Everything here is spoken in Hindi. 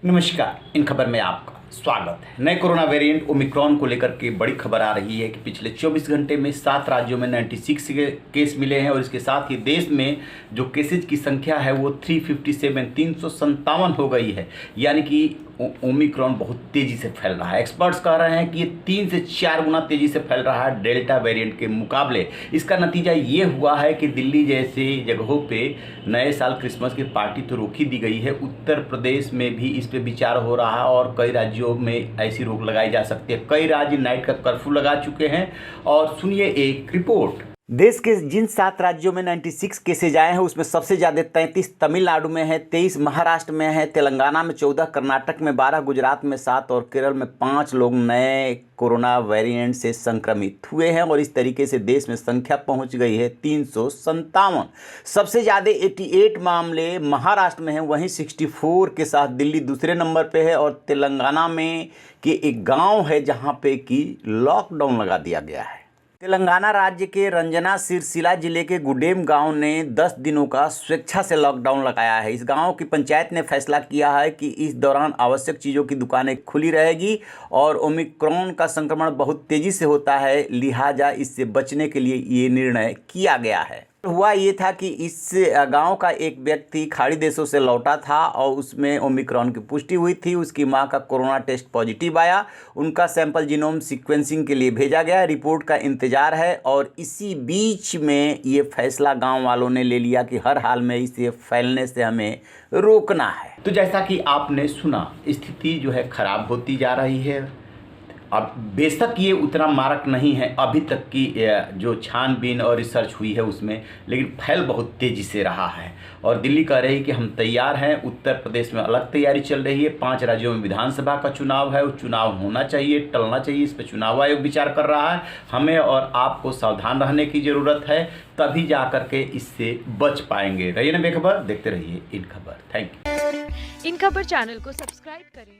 नमस्कार। इन खबर में आपका स्वागत है। नए कोरोना वेरिएंट ओमिक्रॉन को लेकर के बड़ी खबर आ रही है कि पिछले 24 घंटे में 7 राज्यों में 96 के केस मिले हैं और इसके साथ ही देश में जो केसेज की संख्या है वो 357 हो गई है। यानी कि ओमिक्रॉन बहुत तेज़ी से फैल रहा है। एक्सपर्ट्स कह रहे हैं कि ये 3 से 4 गुना तेज़ी से फैल रहा है डेल्टा वेरिएंट के मुकाबले। इसका नतीजा ये हुआ है कि दिल्ली जैसे जगहों पे नए साल क्रिसमस की पार्टी तो रोक ही दी गई है। उत्तर प्रदेश में भी इस पे विचार हो रहा है और कई राज्यों में ऐसी रोक लगाई जा सकती है। कई राज्य नाइट का कर्फ्यू लगा चुके हैं। और सुनिए एक रिपोर्ट। देश के जिन 7 राज्यों में 96 केसेज आए हैं उसमें सबसे ज़्यादा 33 तमिलनाडु में है, 23 महाराष्ट्र में है, तेलंगाना में 14, कर्नाटक में 12, गुजरात में 7 और केरल में 5 लोग नए कोरोना वेरिएंट से संक्रमित हुए हैं। और इस तरीके से देश में संख्या पहुंच गई है 357। सबसे ज़्यादा 88 मामले महाराष्ट्र में हैं, वहीं 64 के साथ दिल्ली दूसरे नंबर पे है। और तेलंगाना में कि एक गाँव है जहाँ पे कि लॉकडाउन लगा दिया गया है। तेलंगाना राज्य के रंजना सिरसिला जिले के गुडेम गांव ने 10 दिनों का स्वेच्छा से लॉकडाउन लगाया है। इस गांव की पंचायत ने फैसला किया है कि इस दौरान आवश्यक चीज़ों की दुकानें खुली रहेगी और ओमिक्रॉन का संक्रमण बहुत तेज़ी से होता है, लिहाजा इससे बचने के लिए ये निर्णय किया गया है। हुआ ये था कि इस गांव का एक व्यक्ति खाड़ी देशों से लौटा था और उसमें ओमिक्रॉन की पुष्टि हुई थी। उसकी मां का कोरोना टेस्ट पॉजिटिव आया। उनका सैंपल जीनोम सीक्वेंसिंग के लिए भेजा गया। रिपोर्ट का इंतजार है। और इसी बीच में ये फैसला गांव वालों ने ले लिया कि हर हाल में इसे फैलने से हमें रोकना है। तो जैसा कि आपने सुना, स्थिति जो है खराब होती जा रही है। अब बेशक ये उतना मारक नहीं है अभी तक की जो छानबीन और रिसर्च हुई है उसमें, लेकिन फैल बहुत तेज़ी से रहा है। और दिल्ली कह रही है कि हम तैयार हैं। उत्तर प्रदेश में अलग तैयारी चल रही है। 5 राज्यों में विधानसभा का चुनाव है। वो चुनाव होना चाहिए, टलना चाहिए। इस पर चुनाव आयोग विचार कर रहा है। हमें और आपको सावधान रहने की ज़रूरत है, तभी जा कर के इससे बच पाएंगे। रहिए ना बेखबर, देखते रहिए इन खबर। Thank you. इन खबर चैनल को सब्सक्राइब करें।